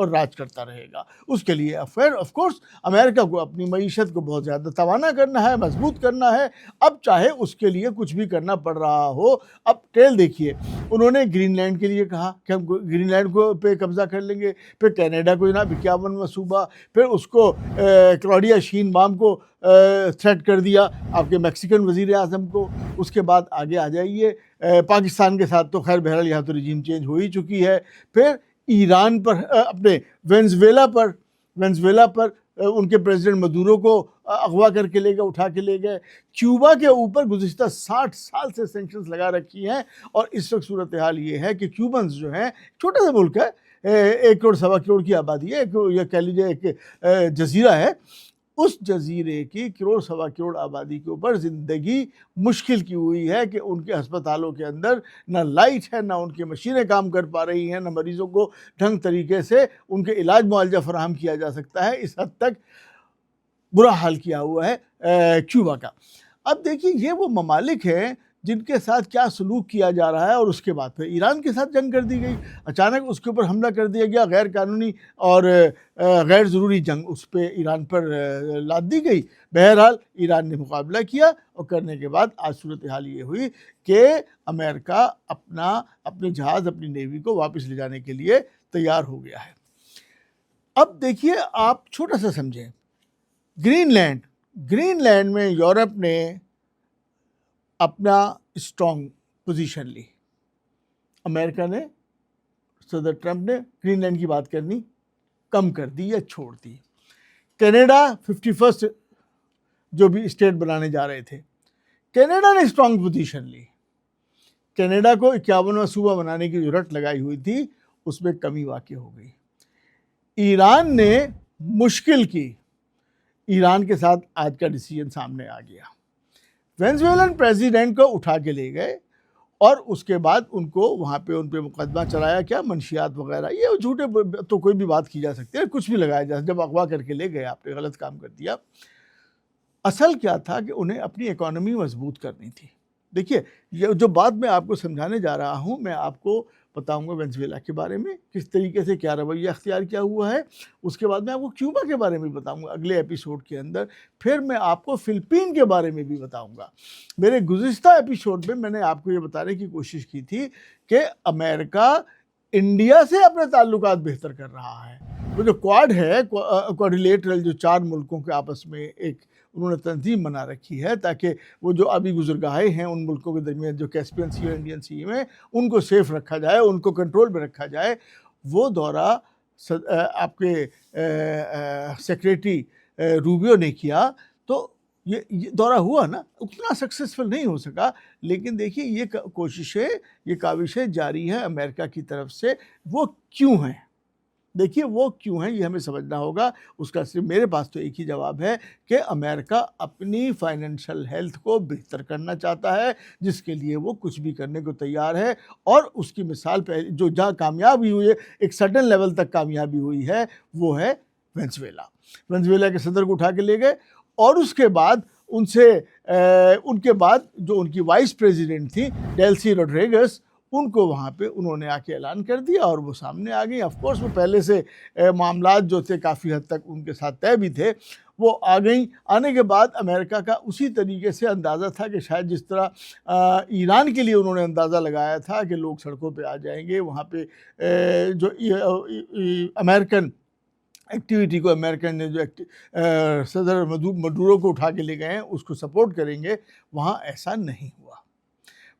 اور راج کرتا رہے گا. اس کے لیے آف کورس امریکہ کو اپنی معیشت کو بہت زیادہ توانا کرنا ہے, مضبوط کرنا ہے, اب چاہے اس کے لیے کچھ بھی کرنا پڑ رہا ہو. اب ٹیل دیکھیے, انہوں نے گرین لینڈ کے لیے کہا کہ ہم گرین لینڈ کو پہ قبضہ کر لیں گے, پھر کینیڈا کو جناب 51واں صوبہ, پھر اس کو کلاڈیا شین بام کو تھریٹ کر دیا آپ کے میکسیکن وزیر اعظم کو. اس کے بعد آگے آ جائیے, پاکستان کے ساتھ تو خیر بہرحال یہاں تو رجیم چینج ہو ہی چکی ہے. پھر ایران پر, اپنے وینزویلا پر ان کے پریزیڈنٹ مدورو کو اغوا کر کے لے گئے, اٹھا کے لے گئے. کیوبا کے اوپر گزشتہ 60 سال سے سینکشنز لگا رکھی ہیں, اور اس وقت صورتحال یہ ہے کہ کیوبنز جو ہیں, چھوٹا سا ملک ہے, 1 کروڑ سوا کروڑ کی آبادی ہے, یا کہہ لیجیے ایک جزیرہ ہے, اس جزیرے کی کروڑ سوا کروڑ آبادی کے اوپر زندگی مشکل کی ہوئی ہے کہ ان کے ہسپتالوں کے اندر نہ لائٹ ہے, نہ ان کی مشینیں کام کر پا رہی ہیں, نہ مریضوں کو ڈھنگ طریقے سے ان کے علاج معالجہ فراہم کیا جا سکتا ہے. اس حد تک برا حال کیا ہوا ہے کیوبا کا. اب دیکھیے یہ وہ ممالک ہیں جن کے ساتھ کیا سلوک کیا جا رہا ہے, اور اس کے بعد پھر ایران کے ساتھ جنگ کر دی گئی, اچانک اس کے اوپر حملہ کر دیا گیا, غیر قانونی اور غیر ضروری جنگ اس پہ ایران پر لاد دی گئی. بہرحال ایران نے مقابلہ کیا, اور کرنے کے بعد آج صورتحال یہ ہوئی کہ امریکہ اپنے جہاز, اپنی نیوی کو واپس لے جانے کے لیے تیار ہو گیا ہے. اب دیکھیے آپ چھوٹا سا سمجھیں, گرین لینڈ میں یورپ نے اپنا اسٹرانگ پوزیشن لی. امریکہ نے, صدر ٹرمپ نے گرین لینڈ کی بات کرنی کم کر دی یا چھوڑ دی. کینیڈا 51 جو بھی اسٹیٹ بنانے جا رہے تھے, کینیڈا نے اسٹرانگ پوزیشن لی. کینیڈا کو 51واں صوبہ بنانے کی جو رٹ لگائی ہوئی تھی اس میں کمی واقع ہو گئی. ایران نے مشکل کی, ایران کے ساتھ آج کا ڈیسیجن سامنے آ گیا. وینزویلن پریزیڈنٹ کو اٹھا کے لے گئے, اور اس کے بعد ان پہ مقدمہ چلایا, کیا منشیات وغیرہ, یہ جھوٹے تو کوئی بھی بات کی جا سکتی ہے, کچھ بھی لگایا جا سکتا. جب اغوا کر کے لے گئے, آپ نے غلط کام کر دیا. اصل کیا تھا کہ انہیں اپنی اکانومی مضبوط کرنی تھی. دیکھیے یہ جو بات میں آپ کو سمجھانے جا رہا ہوں, میں آپ کو بتاؤں گا وینزویلا کے بارے میں کس طریقے سے کیا رویہ اختیار کیا ہوا ہے. اس کے بعد میں آپ کو کیوبا کے بارے میں بتاؤں گا اگلے ایپیسوڈ کے اندر. پھر میں آپ کو فلپین کے بارے میں بھی بتاؤں گا. میرے گزشتہ ایپیسوڈ میں نے آپ کو یہ بتانے کی کوشش کی تھی کہ امریکہ انڈیا سے اپنے تعلقات بہتر کر رہا ہے. وہ جو کوڈ ہے, کوڈریلیٹرل, جو 4 ملکوں کے آپس میں ایک انہوں نے تنظیم بنا رکھی ہے, تاکہ وہ جو ابھی گزرگاہیں ہیں ان ملکوں کے درمیان جو کیسپین سی اور انڈین سی میں, ان کو سیف رکھا جائے, ان کو کنٹرول میں رکھا جائے. وہ دورہ آپ کے سیکریٹری روبیو نے کیا, تو یہ دورہ ہوا نا, اتنا سکسیسفل نہیں ہو سکا, لیکن دیکھیے یہ کوششیں, یہ کاوشیں جاری ہیں امریکہ کی طرف سے. وہ کیوں ہیں, دیکھیے وہ کیوں ہیں, یہ ہمیں سمجھنا ہوگا. اس کا صرف میرے پاس تو ایک ہی جواب ہے کہ امریکہ اپنی فائنینشیل ہیلتھ کو بہتر کرنا چاہتا ہے, جس کے لیے وہ کچھ بھی کرنے کو تیار ہے. اور اس کی مثال جو جہاں کامیابی ہوئی ہے, ایک سرٹن لیول تک کامیابی ہوئی ہے, وہ ہے وینزویلا کے صدر کو اٹھا کے لے گئے, اور اس کے بعد ان کے بعد جو ان کی وائس پریزیڈنٹ تھی ڈیلسی روڈریگس, ان کو وہاں پہ انہوں نے آ کے اعلان کر دیا, اور وہ سامنے آ گئی. آف کورس وہ پہلے سے معاملات جو تھے کافی حد تک ان کے ساتھ طے بھی تھے, وہ آ گئیں. آنے کے بعد امریکہ کا اسی طریقے سے اندازہ تھا کہ شاید جس طرح ایران کے لیے انہوں نے اندازہ لگایا تھا کہ لوگ سڑکوں پہ آ جائیں گے, وہاں پہ جو امریکن ایکٹیویٹی کو, امریکن نے جو صدر مدورو کو اٹھا کے لے گئے ہیں اس کو سپورٹ کریں گے, وہاں ایسا نہیں ہوا.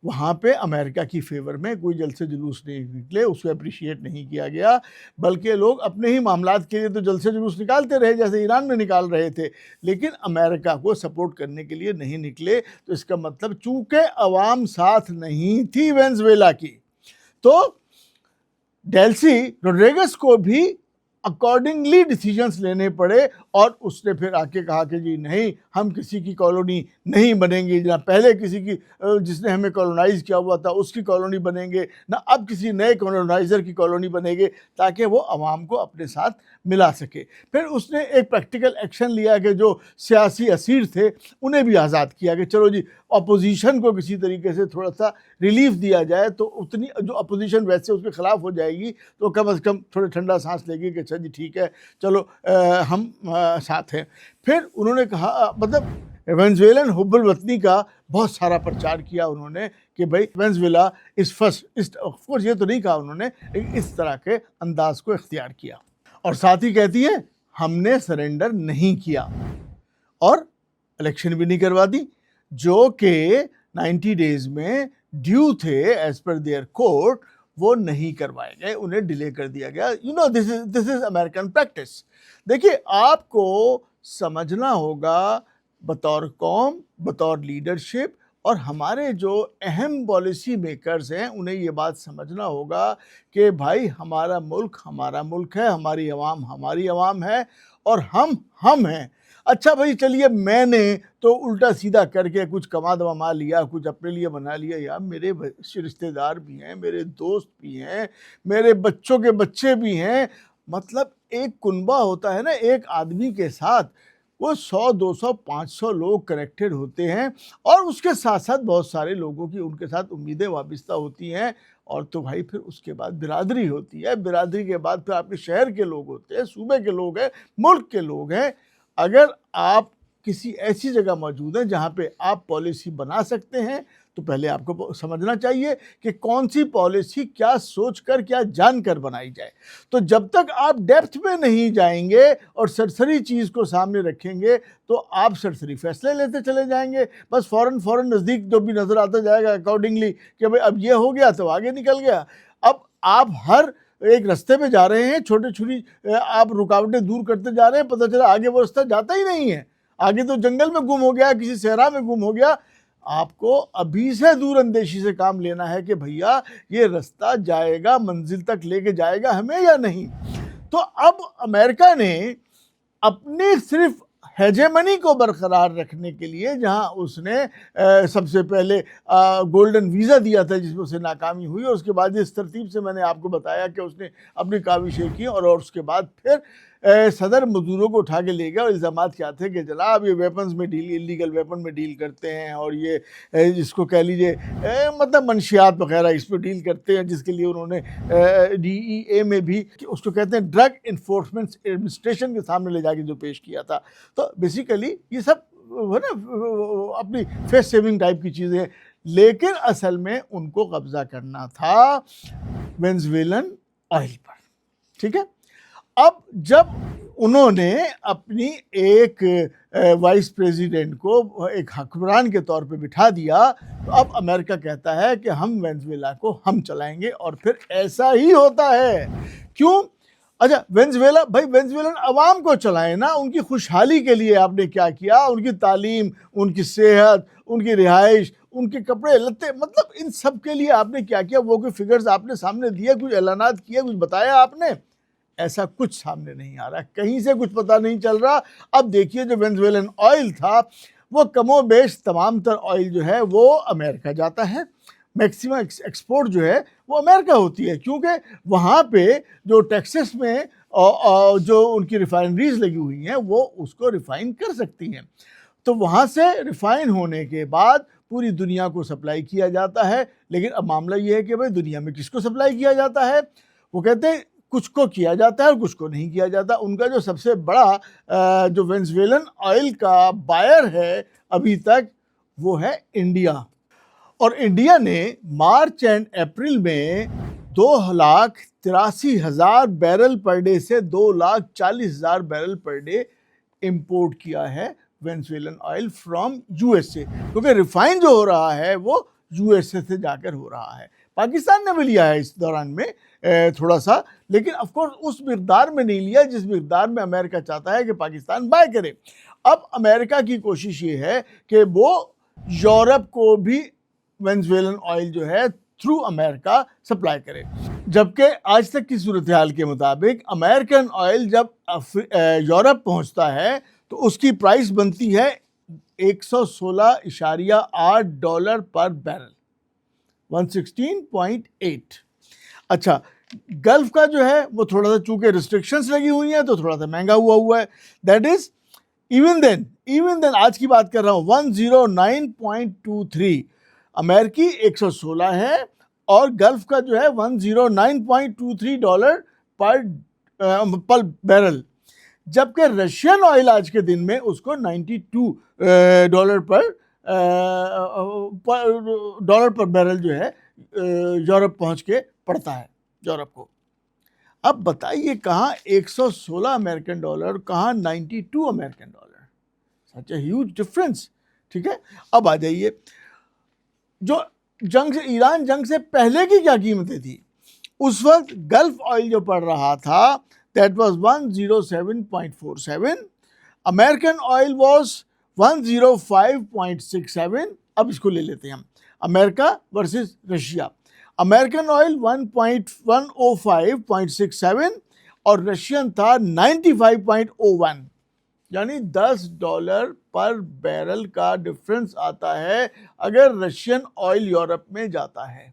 وہاں پہ امریکہ کی فیور میں کوئی جلسے جلوس نہیں نکلے, اس کو اپریشیٹ نہیں کیا گیا, بلکہ لوگ اپنے ہی معاملات کے لیے تو جلسے جلوس نکالتے رہے جیسے ایران میں نکال رہے تھے, لیکن امریکہ کو سپورٹ کرنے کے لیے نہیں نکلے. تو اس کا مطلب چونکہ عوام ساتھ نہیں تھی وینزویلا کی, تو ڈیلسی روڈریگس کو بھی اکارڈنگلی ڈیسیجنس لینے پڑے, اور اس نے پھر آ کے کہا کہ جی نہیں, ہم کسی کی کالونی نہیں بنیں گے, نہ پہلے کسی کی جس نے ہمیں کالونائز کیا ہوا تھا اس کی کالونی بنیں گے, نہ اب کسی نئے کالونائزر کی کالونی بنے گے, تاکہ وہ عوام کو اپنے ساتھ ملا سکے. پھر اس نے ایک پریکٹیکل ایکشن لیا کہ جو سیاسی اسیر تھے انہیں بھی آزاد کیا, کہ چلو جی اپوزیشن کو کسی طریقے سے تھوڑا سا ریلیف دیا جائے, تو اتنی جو اپوزیشن ویسے اس کے خلاف ہو جائے گی تو کم از کم تھوڑے ٹھنڈا سانس لے گی کہ اچھا جی ٹھیک ہے چلو ہم ساتھ ہیں. پھر انہوں نے کہا مطلب وینزویلن حب الوطنی کا بہت سارا پرچار کیا انہوں نے کہ بھائی وینزویلا اس فرسٹ آف کورس یہ تو نہیں کہا انہوں نے لیکن اس طرح کے انداز کو اختیار کیا. اور ساتھ ہی کہتی ہے ہم نے سرنڈر نہیں کیا اور الیکشن بھی نہیں کروا دی جو کہ 90 days میں ڈیو تھے ایز پر دیئر کورٹ, وہ نہیں کروائے گئے, انہیں ڈیلے کر دیا گیا. دس از امریکن پریکٹس. دیکھیے آپ کو سمجھنا ہوگا بطور قوم, بطور لیڈرشپ, اور ہمارے جو اہم پالیسی میکرز ہیں انہیں یہ بات سمجھنا ہوگا کہ بھائی ہمارا ملک ہے, ہماری عوام ہماری عوام ہے اور ہم ہیں. اچھا بھائی چلیے میں نے تو الٹا سیدھا کر کے کچھ کما لیا, کچھ اپنے لیے بنا لیا. یار میرے رشتہ دار بھی ہیں, میرے دوست بھی ہیں, میرے بچوں کے بچے بھی ہیں. مطلب ایک کنبہ ہوتا ہے نا, ایک آدمی کے ساتھ وہ 100 200 500 لوگ کنیکٹڈ ہوتے ہیں اور اس کے ساتھ ساتھ بہت سارے لوگوں کی ان کے ساتھ امیدیں وابستہ ہوتی ہیں. اور تو بھائی پھر اس کے بعد برادری ہوتی ہے, برادری کے بعد پھر آپ کے شہر کے لوگ ہوتے ہیں, صوبے کے لوگ ہیں, ملک کے لوگ ہیں. اگر آپ کسی ایسی جگہ موجود ہیں جہاں پہ آپ پالیسی بنا سکتے ہیں تو پہلے آپ کو سمجھنا چاہیے کہ کون سی پالیسی کیا سوچ کر کیا جان کر بنائی جائے. تو جب تک آپ ڈیپتھ میں نہیں جائیں گے اور سرسری چیز کو سامنے رکھیں گے تو آپ سرسری فیصلے لیتے چلے جائیں گے. بس فوراً نزدیک جو بھی نظر آتا جائے گا اکارڈنگلی کہ بھئی اب یہ ہو گیا تو آگے نکل گیا. اب آپ ہر ایک رستے پہ جا رہے ہیں, چھوٹی آپ رکاوٹیں دور کرتے جا رہے ہیں, پتہ چلا آگے وہ رستہ جاتا ہی نہیں ہے, آگے تو جنگل میں گم ہو گیا, کسی صحرا میں گم ہو گیا. آپ کو ابھی سے دور اندیشی سے کام لینا ہے کہ بھیا یہ رستہ جائے گا, منزل تک لے کے جائے گا ہمیں یا نہیں. تو اب امریکہ نے اپنی صرف ہیجمنی کو برقرار رکھنے کے لیے, جہاں اس نے سب سے پہلے گولڈن ویزا دیا تھا جس میں اسے ناکامی ہوئی, اور اس کے بعد اس ترتیب سے میں نے آپ کو بتایا کہ اس نے اپنی کاوشیں کی, اور اس کے بعد پھر صدر مدورو کو اٹھا کے لے گیا. اور الزامات کیا تھے کہ جناب یہ ویپنز میں ڈیل, انلیگل ویپن میں ڈیل کرتے ہیں, اور یہ جس کو کہہ لیجئے مطلب منشیات وغیرہ اس پہ ڈیل کرتے ہیں, جس کے لیے انہوں نے DEA میں بھی اس کو کہتے ہیں ڈرگ انفورسمنٹ ایڈمنسٹریشن کے سامنے لے جا کے جو پیش کیا تھا. تو بیسیکلی یہ سب ہے نا اپنی فیس سیونگ ٹائپ کی چیزیں, لیکن اصل میں ان کو قبضہ کرنا تھا وینزویلن آئل پر. ٹھیک ہے, اب جب انہوں نے اپنی ایک وائس پریزیڈنٹ کو ایک حکمران کے طور پہ بٹھا دیا تو اب امریکہ کہتا ہے کہ ہم وینزویلا کو ہم چلائیں گے, اور پھر ایسا ہی ہوتا ہے. کیوں؟ اچھا وینزویلن عوام کو چلائیں نا, ان کی خوشحالی کے لیے آپ نے کیا کیا, ان کی تعلیم, ان کی صحت, ان کی رہائش, ان کے کپڑے لتے, مطلب ان سب کے لیے آپ نے کیا کیا, وہ کوئی فگرز آپ نے سامنے دیے, کچھ اعلانات کیے, کچھ بتایا آپ نے؟ ایسا کچھ سامنے نہیں آ رہا, کہیں سے کچھ پتہ نہیں چل رہا. اب دیکھیے جو وینزویلن آئل تھا وہ کم و بیش تمام تر آئل جو ہے وہ امریکہ جاتا ہے, میکسیمم ایکسپورٹ جو ہے وہ امریکہ ہوتی ہے, کیونکہ وہاں پہ جو ٹیکسس میں جو ان کی ریفائنریز لگی ہوئی ہیں وہ اس کو ریفائن کر سکتی ہیں. تو وہاں سے ریفائن ہونے کے بعد پوری دنیا کو سپلائی کیا جاتا ہے. لیکن اب معاملہ یہ ہے کہ بھائی دنیا میں کس کو سپلائی کیا جاتا ہے؟ وہ کہتے ہیں کچھ کو کیا جاتا ہے اور کچھ کو نہیں کیا جاتا. ان کا جو سب سے بڑا جو وینزویلن آئل کا بائر ہے ابھی تک وہ ہے انڈیا. اور انڈیا نے مارچ اینڈ اپریل میں 2,83,000 بیرل پر ڈے سے 2,40,000 بیرل پر ڈے امپورٹ کیا ہے وینزویلن آئل فرام USA, کیونکہ ریفائن جو ہو رہا ہے وہ USA سے جا کر ہو رہا ہے. پاکستان نے بھی لیا ہے اس دوران میں تھوڑا سا, لیکن آف کورس اس مقدار میں نہیں لیا جس مقدار میں امریکہ چاہتا ہے کہ پاکستان بائی کرے. اب امریکہ کی کوشش یہ ہے کہ وہ یورپ کو بھی وینزویلن آئل جو ہے تھرو امریکہ سپلائی کرے, جبکہ آج تک کی صورتحال کے مطابق امریکن آئل جب یورپ پہنچتا ہے تو اس کی پرائس بنتی ہے $116.8 پر بیرل, 116.8. اچھا گلف کا جو ہے وہ تھوڑا سا چونکہ ریسٹرکشنز لگی ہوئی ہیں تو تھوڑا سا مہنگا ہوا ہے. دیٹ از ایون دین آج کی بات کر رہا ہوں 109.23. امریکی 116 ہے اور گلف کا جو ہے $109.23 پر پر بیرل، جبکہ رشین آئل آج کے دن میں اس کو $92 پر بیرل جو ہے یورپ پہنچ کے پڑتا ہے یورپ کو۔ اب بتائیے کہاں $116، کہاں $92۔ سچ اے ہیوج ڈفرینس، ٹھیک ہے۔ اب آ جائیے جو جنگ سے ایران جنگ سے پہلے کی کیا قیمتیں تھی اس وقت؟ گلف آئل جو پڑ رہا تھا that was 107.47، American oil was 105.67۔ اب اس کو لے لیتے ہیں ہم، امریکہ ورسز رشیا۔ امریکن آئل 105.67 اور رشین تھا 95.01، یعنی $10 پر بیرل کا ڈفرنس آتا ہے اگر رشین آئل یورپ میں جاتا ہے۔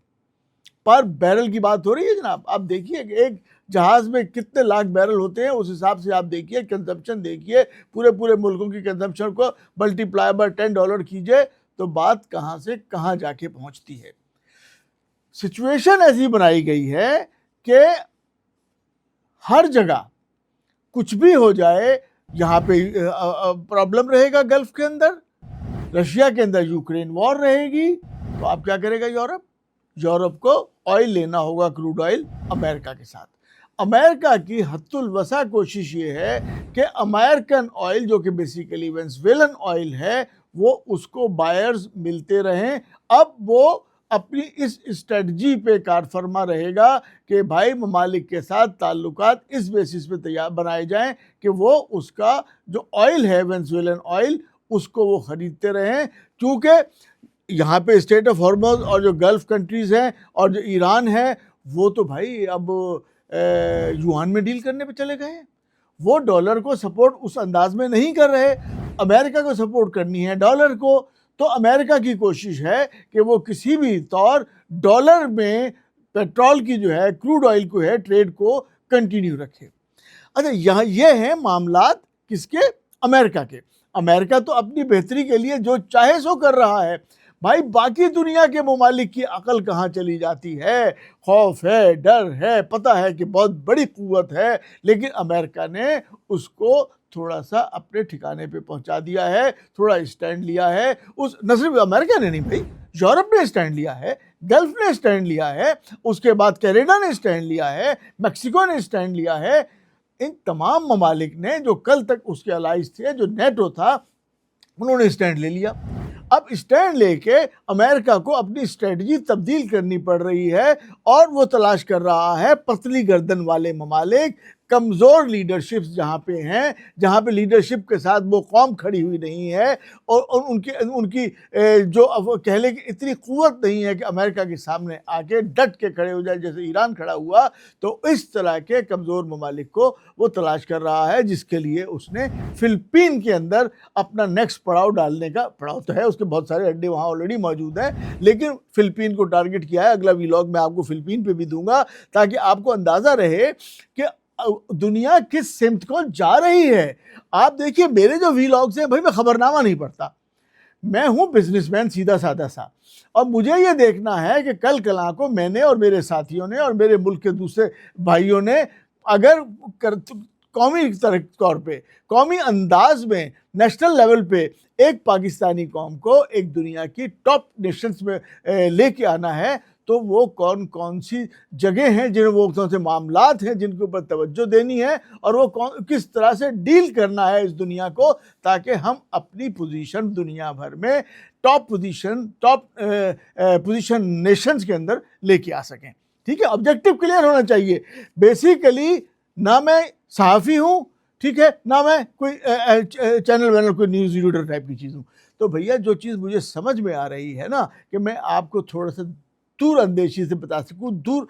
پر بیرل کی بات ہو رہی ہے جناب۔ آپ دیکھیے ایک جہاز میں کتنے لاکھ بیرل ہوتے ہیں، اس حساب سے آپ دیکھیے کنزمپشن، دیکھیے پورے ملکوں کی کنزمپشن کو ملٹی پلائی بائی $10 کیجئے تو بات کہاں سے کہاں جا کے پہنچتی ہے۔ سچویشن ایسی بنائی گئی ہے کہ ہر جگہ کچھ بھی ہو جائے، یہاں پہ پرابلم رہے گا گلف کے اندر، رشیا کے اندر یوکرین وار رہے گی، تو آپ کیا کرے گا یورپ کو آئل لینا ہوگا، کروڈ آئل امریکہ کے ساتھ۔ امریکہ کی حد الوسع کوشش یہ ہے کہ امریکن آئل جو کہ بیسیکلی وینزویلن آئل ہے وہ اس کو بائرز ملتے رہیں۔ اب وہ اپنی اس اسٹریٹجی پہ کار فرما رہے گا کہ بھائی ممالک کے ساتھ تعلقات اس بیسس پہ بنائے جائیں کہ وہ اس کا جو آئل ہے وینزویلن آئل اس کو وہ خریدتے رہیں، کیونکہ یہاں پہ اسٹیٹ آف ہارموز اور جو گلف کنٹریز ہیں اور جو ایران ہے وہ تو بھائی اب یوان میں ڈیل کرنے پہ چلے گئے ہیں، وہ ڈالر کو سپورٹ اس انداز میں نہیں کر رہے، امریکہ کو سپورٹ کرنی ہے ڈالر کو، تو امریکہ کی کوشش ہے کہ وہ کسی بھی طور ڈالر میں پیٹرول کی جو ہے کروڈ آئل کو ہے ٹریڈ کو کنٹینیو رکھے۔ اچھا یہاں یہ ہیں معاملات کس کے؟ امریکہ کے۔ امریکہ تو اپنی بہتری کے لیے جو چاہے سو کر رہا ہے، بھائی باقی دنیا کے ممالک کی عقل کہاں چلی جاتی ہے؟ خوف ہے، ڈر ہے، پتہ ہے کہ بہت بڑی قوت ہے، لیکن امریکہ نے اس کو تھوڑا سا اپنے ٹھکانے پہ پہنچا دیا ہے، تھوڑا اسٹینڈ لیا ہے۔ نہ صرف امریکہ نے نہیں بھائی، یورپ نے اسٹینڈ لیا ہے، گلف نے اسٹینڈ لیا ہے، اس کے بعد کینیڈا نے اسٹینڈ لیا ہے، میکسیکو نے اسٹینڈ لیا ہے۔ ان تمام ممالک نے جو کل تک اس کے الائز تھے، جو نیٹو تھا، انہوں نے اسٹینڈ لے لیا۔ اب اسٹینڈ لے کے امریکہ کو اپنی اسٹریٹجی تبدیل کرنی پڑ رہی ہے اور وہ تلاش کر رہا ہے پتلی گردن والے ممالک، کمزور لیڈرشپس جہاں پہ ہیں، جہاں پہ لیڈرشپ کے ساتھ وہ قوم کھڑی ہوئی نہیں ہے اور ان کی جو کہہ لیں کہ اتنی قوت نہیں ہے کہ امریکہ کے سامنے آ کے ڈٹ کے کھڑے ہو جائے جیسے ایران کھڑا ہوا، تو اس طرح کے کمزور ممالک کو وہ تلاش کر رہا ہے، جس کے لیے اس نے فلپین کے اندر اپنا نیکسٹ پڑاؤ ڈالنے کا، پڑاؤ تو ہے اس کے بہت سارے اڈے وہاں آلریڈی موجود ہیں، لیکن فلپین کو ٹارگٹ کیا ہے۔ اگلا ویلاگ میں آپ کو فلپین پہ بھی دوں گا تاکہ آپ کو اندازہ رہے کہ دنیا کس سمت کو جا رہی ہے۔ آپ دیکھیے میرے جو ویلاگز ہیں بھائی میں خبرنامہ نہیں پڑھتا، میں ہوں بزنس مین سیدھا سادہ سا، اور مجھے یہ دیکھنا ہے کہ کل کلاں کو میں نے اور میرے ساتھیوں نے اور میرے ملک کے دوسرے بھائیوں نے اگر قومی طور پہ، قومی انداز میں، نیشنل لیول پہ ایک پاکستانی قوم کو ایک دنیا کی ٹاپ نیشنز میں لے کے آنا ہے، تو وہ کون کون سی جگہ ہیں، وہ کون سے معاملات ہیں جن کے اوپر توجہ دینی ہے، اور وہ کس طرح سے ڈیل کرنا ہے اس دنیا کو، تاکہ ہم اپنی پوزیشن دنیا بھر میں ٹاپ پوزیشن نیشنز کے اندر لے کے آ سکیں۔ ٹھیک ہے، آبجیکٹو کلیئر ہونا چاہیے۔ بیسیکلی نہ میں صحافی ہوں، ٹھیک ہے، نہ میں کوئی چینل وینل کوئی نیوز ریڈر ٹائپ کی چیز ہوں، تو بھیا جو چیز مجھے سمجھ میں آ رہی ہے نا کہ میں آپ کو تھوڑا سا دور اندیشی سے بتا سکوں، دور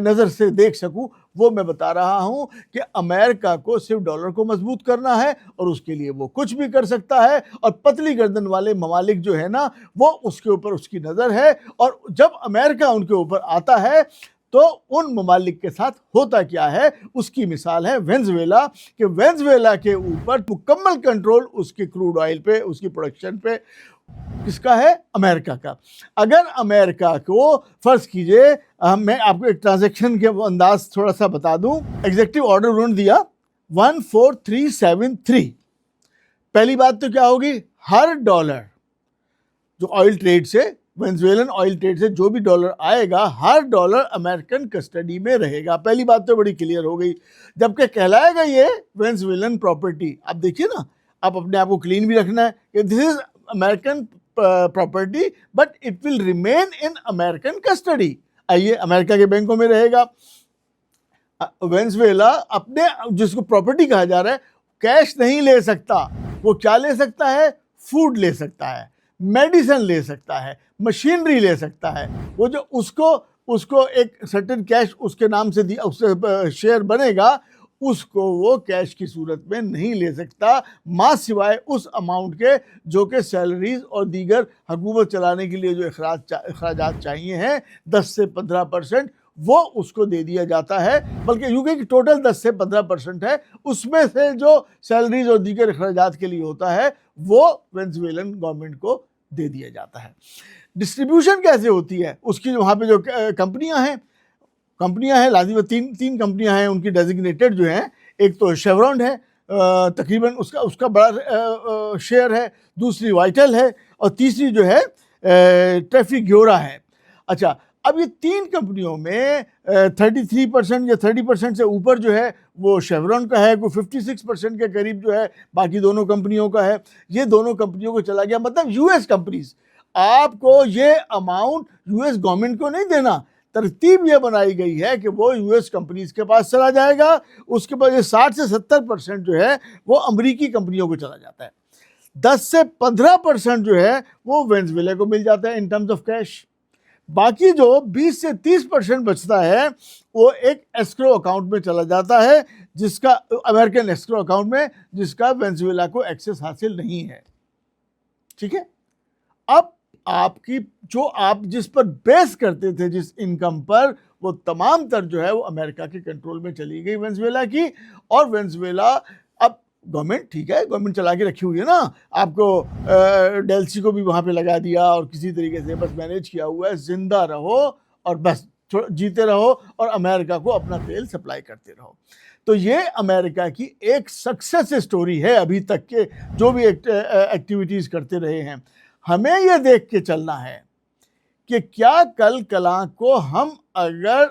نظر سے دیکھ سکوں، وہ میں بتا رہا ہوں کہ امریکہ کو صرف ڈالر کو مضبوط کرنا ہے اور اس کے لیے وہ کچھ بھی کر سکتا ہے، اور پتلی گردن والے ممالک جو ہے نا وہ اس کے اوپر اس کی نظر ہے، اور جب امریکہ ان کے اوپر آتا ہے تو ان ممالک کے ساتھ ہوتا کیا ہے اس کی مثال ہے وینزویلا، کہ وینزویلا کے اوپر مکمل کنٹرول اس کے کروڈ آئل پہ، اس کی پروڈکشن پہ کس کا ہے؟ امریکہ کا۔ اگر امریکہ کو فرض کیجئے، میں آپ کو ایک ٹرانزیکشن کے انداز تھوڑا سا بتا دوں، ایگزیکٹو آرڈر انہوں نے دیا 14373۔ پہلی بات تو کیا ہوگی، ہر ڈالر جو آئل ٹریڈ سے، وینزویلن آئل ٹریڈ سے جو بھی ڈالر آئے گا، ہر ڈالر امریکن کسٹڈی میں رہے گا۔ پہلی بات تو بڑی کلیئر ہو گئی، جبکہ کہلائے گا یہ وینزویلن پراپرٹی۔ اب دیکھیے نا، آپ اپنے آپ کو کلین بھی رکھنا ہے کہ this is American property but it will remain in American custody, آئیے امریکہ کے بینکوں میں رہے گا۔ وینزویلا اپنے جس کو پراپرٹی کہا جا رہا ہے کیش نہیں لے سکتا، وہ کیا لے سکتا ہے؟ فوڈ لے سکتا ہے، میڈیسن لے سکتا ہے، مشینری لے سکتا ہے۔ وہ جو اس کو ایک سرٹن کیش اس کے نام سے دیا، اس سے شیئر بنے گا، اس کو وہ کیش کی صورت میں نہیں لے سکتا، ماں سوائے اس اماؤنٹ کے جو کہ سیلریز اور دیگر حکومت چلانے کے لیے جو اخراجات چاہیے ہیں 10 سے 15%، وہ اس کو دے دیا جاتا ہے۔ بلکہ یوں کہ ٹوٹل 10 سے 15% ہے، اس میں سے جو سیلریز اور دیگر اخراجات کے لیے ہوتا ہے وہ وینزویلن گورنمنٹ کو دے دیا جاتا ہے۔ ڈسٹریبیوشن کیسے ہوتی ہے اس کی؟ وہاں پہ جو کمپنیاں ہیں لازمی تین کمپنیاں ہیں، ان کی ڈیزگنیٹڈ جو ہیں، ایک تو شیورون ہے، تقریباً اس کا بڑا شیئر ہے، دوسری وائٹل ہے، اور تیسری جو ہے ٹریفیگیورا ہے۔ اچھا، اب یہ تین کمپنیوں میں 33% یا 30% سے اوپر جو ہے وہ شیورون کا ہے، کوئی 56% کے قریب جو ہے باقی دونوں کمپنیوں کا ہے۔ یہ دونوں کمپنیوں کو چلا گیا، مطلب یو ایس کمپنیز، آپ کو یہ اماؤنٹ یو ایس گورنمنٹ کو نہیں دینا، ترتیب یہ بنائی گئی ہے کہ وہ یو ایس کمپنیز کے پاس چلا جائے گا، اس کے بعد یہ 60 سے 70% جو ہے وہ امریکی کمپنیوں کو چلا جاتا ہے، 10 سے 15% جو ہے وہ وینزویلا کو مل جاتا ہے ان ٹرمز آف کیش۔ باقی جو 20 سے 30% بچتا ہے وہ ایک ایسکرو اکاؤنٹ میں چلا جاتا ہے، جس کا امریکن ایسکرو اکاؤنٹ میں، جس کا وینزویلا کو ایکسس حاصل نہیں ہے۔ ٹھیک ہے، اب آپ کی جو آپ جس پر بیس کرتے تھے جس انکم پر، وہ تمام تر جو ہے وہ امریکہ کے کنٹرول میں چلی گئی وینزویلا کی۔ اور وینزویلا اب گورنمنٹ، ٹھیک ہے، گورنمنٹ چلا کے رکھی ہوئی ہے نا، آپ کو ڈیلسی کو بھی وہاں پہ لگا دیا اور کسی طریقے سے بس مینیج کیا ہوا ہے، زندہ رہو اور بس جیتے رہو اور امریکہ کو اپنا تیل سپلائی کرتے رہو۔ تو یہ امریکہ کی ایک سکسیس سٹوری ہے ابھی تک کے جو بھی ایکٹیویٹیز کرتے رہے ہیں۔ ہمیں یہ دیکھ کے چلنا ہے کہ کیا کل کلاں کو ہم اگر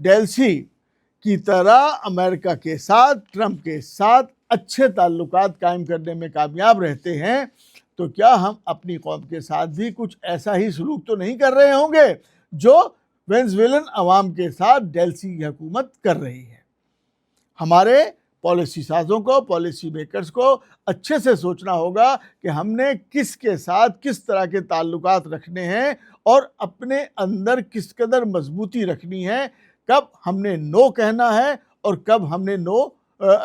ڈیلسی کی طرح امریکہ کے ساتھ، ٹرمپ کے ساتھ اچھے تعلقات قائم کرنے میں کامیاب رہتے ہیں، تو کیا ہم اپنی قوم کے ساتھ بھی کچھ ایسا ہی سلوک تو نہیں کر رہے ہوں گے جو وینزویلن عوام کے ساتھ ڈیلسی کی حکومت کر رہی ہے۔ ہمارے پالیسی سازوں کو، پالیسی میکرز کو اچھے سے سوچنا ہوگا کہ ہم نے کس کے ساتھ کس طرح کے تعلقات رکھنے ہیں اور اپنے اندر کس قدر مضبوطی رکھنی ہے، کب ہم نے نو کہنا ہے اور کب ہم نے نو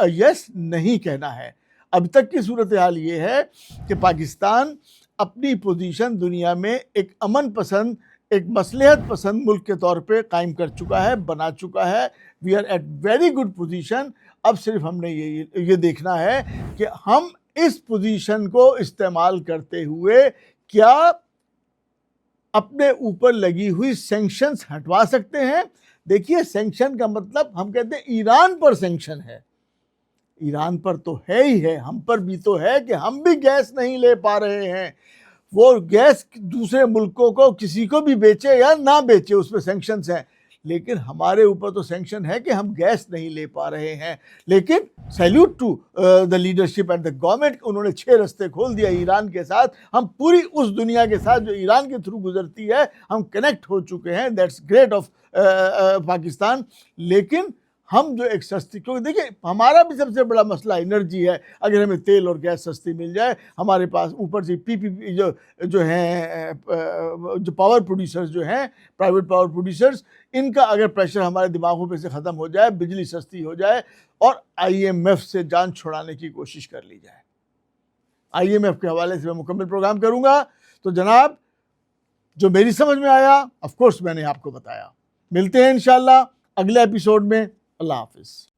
یس نہیں کہنا ہے۔ اب تک کی صورتحال یہ ہے کہ پاکستان اپنی پوزیشن دنیا میں ایک امن پسند، ایک مصلحت پسند ملک کے طور پہ قائم کر چکا ہے، بنا چکا ہے۔ We are at very good position. اب صرف ہم نے یہ دیکھنا ہے کہ ہم اس پوزیشن کو استعمال کرتے ہوئے کیا اپنے اوپر لگی ہوئی سینکشنز ہٹوا سکتے ہیں۔ دیکھیے، سینکشن کا مطلب ہم کہتے ہیں ایران پر سینکشن ہے، ایران پر تو ہے ہی ہے، ہم پر بھی تو ہے کہ ہم بھی گیس نہیں لے پا رہے ہیں۔ وہ گیس دوسرے ملکوں کو کسی کو بھی بیچے یا نہ بیچے، اس پہ سینکشنز ہیں، لیکن ہمارے اوپر تو سینکشن ہے کہ ہم گیس نہیں لے پا رہے ہیں۔ لیکن salute to the leadership and the government, انہوں نے 6 رستے کھول دیا ایران کے ساتھ۔ ہم پوری اس دنیا کے ساتھ جو ایران کے تھرو گزرتی ہے ہم کنیکٹ ہو چکے ہیں، دیٹس گریٹ آف پاکستان۔ لیکن ہم جو ایک سستی، کیونکہ دیکھیں ہمارا بھی سب سے بڑا مسئلہ انرجی ہے۔ اگر ہمیں تیل اور گیس سستی مل جائے، ہمارے پاس اوپر سے پی جو ہیں جو پاور پروڈیوسرز جو ہیں، پرائیویٹ پاور پروڈیوسرز، ان کا اگر پریشر ہمارے دماغوں پہ سے ختم ہو جائے، بجلی سستی ہو جائے اور IMF سے جان چھڑانے کی کوشش کر لی جائے۔ IMF کے حوالے سے میں مکمل پروگرام کروں گا۔ تو جناب، جو میری سمجھ میں آیا آف کورس میں نے آپ کو بتایا، ملتے ہیں انشاءاللہ اگلے ایپیسوڈ میں. اللہ حافظ.